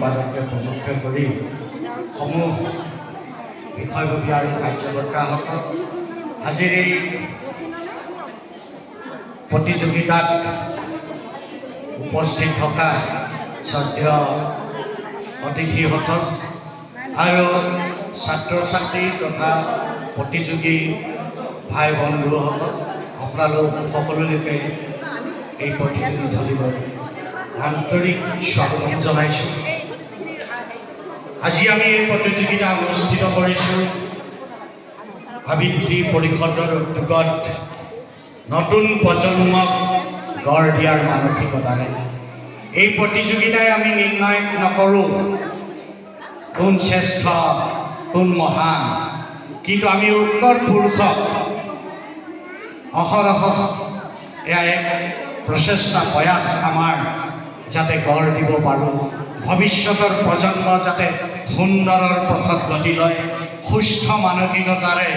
সম্পাদকে প্ৰমুখ কৰি সমূহ বিষয়ববী আৰু কাৰ্যকৰ্তাসকল আজিৰ এই প্ৰতিযোগিতাত উপস্থিত থকা শ্ৰদ্ধেয় অতিথিসকল আৰু ছাত্ৰ ছাত্ৰী তথা প্ৰতিযোগী ভাই বন্ধুসকল আপোনালোক সকলোলৈকে এই প্ৰতিযোগিতালৈ আন্তৰিক স্বাগতম জনাইছোঁ। আজি আমি এই প্ৰতিযোগিতা অনুষ্ঠিত কৰিছোঁ আবৃত্তি পৰিষদৰ উদ্যোগত নতুন প্ৰজন্মক গঢ় দিয়াৰ মানসিকতাৰে। এই প্ৰতিযোগিতাই আমি নিৰ্ণয় নকৰোঁ কোন শ্ৰেষ্ঠ কোন মহান, কিন্তু আমি উত্তৰ পুৰুষক অহৰহ এয়া এক প্ৰচেষ্টা প্ৰয়াস আমাৰ যাতে গঢ় দিব পাৰোঁ, ভৱিষ্যতৰ প্ৰজন্ম যাতে সুন্দৰৰ পথত গতি লয়, সুস্থ মানসিকতাৰে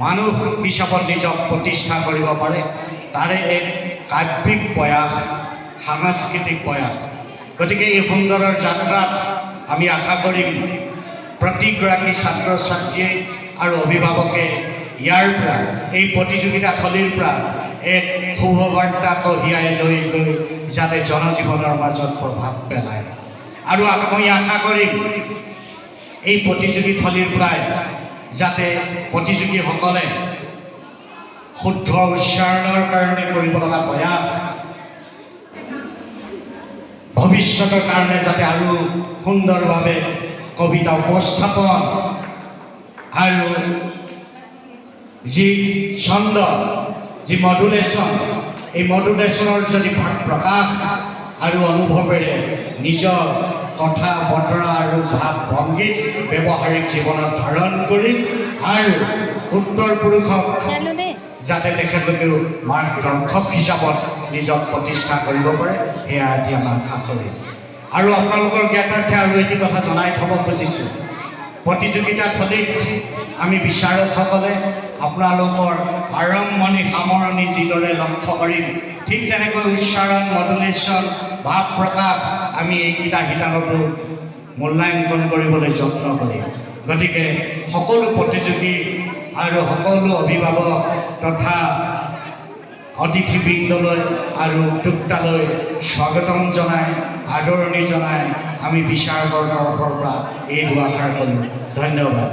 মানুহ হিচাপত নিজক প্ৰতিষ্ঠা কৰিব পাৰে, তাৰে এক কাব্যিক প্ৰয়াস, সাংস্কৃতিক প্ৰয়াস। গতিকে এই সুন্দৰৰ যাত্ৰাত আমি আশা কৰিম প্ৰতিগৰাকী ছাত্ৰ ছাত্ৰীয়ে আৰু অভিভাৱকে ইয়াৰ পৰা এই প্ৰতিযোগিতা থলীৰ পৰা এক শুভবাৰ্তা কঢ়িয়াই লৈ গৈ যাতে জনজীৱনৰ মাজত প্ৰভাৱ পেলায়। আৰু মই আশা কৰিম এই প্ৰতিযোগী থলীৰ পৰাই যাতে প্ৰতিযোগীসকলে শুদ্ধ উচ্চাৰণৰ কাৰণে কৰিব লগা প্ৰয়াস, ভৱিষ্যতৰ কাৰণে যাতে আৰু সুন্দৰভাৱে কবিতা উপস্থাপন আৰু যি ছন্দ, যি মডুলেশ্যন, এই মডুলেশ্যনৰ যদি ভাৱ প্ৰকাশ আৰু অনুভৱেৰে নিজৰ কথা বতৰা আৰু ভাৱ ভংগীত ব্যৱহাৰিক জীৱনত ধাৰণ কৰি আৰু উত্তৰ পুৰুষক যাতে তেখেতলোকেও মাৰ্গদৰ্শক হিচাপত নিজক প্ৰতিষ্ঠা কৰিব পাৰে, সেয়া আজি আমাৰ আশা কৰিম। আৰু আপোনালোকৰ জ্ঞাতাৰ্থে আৰু এটি কথা জনাই থ'ব খুজিছোঁ, প্ৰতিযোগিতা থলীত আমি বিচাৰকসকলে আপোনালোকৰ আৰম্ভণি সামৰণি যিদৰে লক্ষ্য কৰিম, ঠিক তেনেকৈ উচ্চাৰণ, মডুলেশ্যন, ভাৱ প্ৰকাশ আমি এইকেইটা শিতানতো মূল্যাংকন কৰিবলৈ যত্ন কৰিম। গতিকে সকলো প্ৰতিযোগী আৰু সকলো অভিভাৱক তথা অতিথিবৃন্দলৈ আৰু উদ্যোক্তালৈ স্বাগতম জনাই, আদৰণি জনাই আমি বিচাৰকৰ তৰফৰ পৰা এই দুআষাৰ কৰিলোঁ। ধন্যবাদ।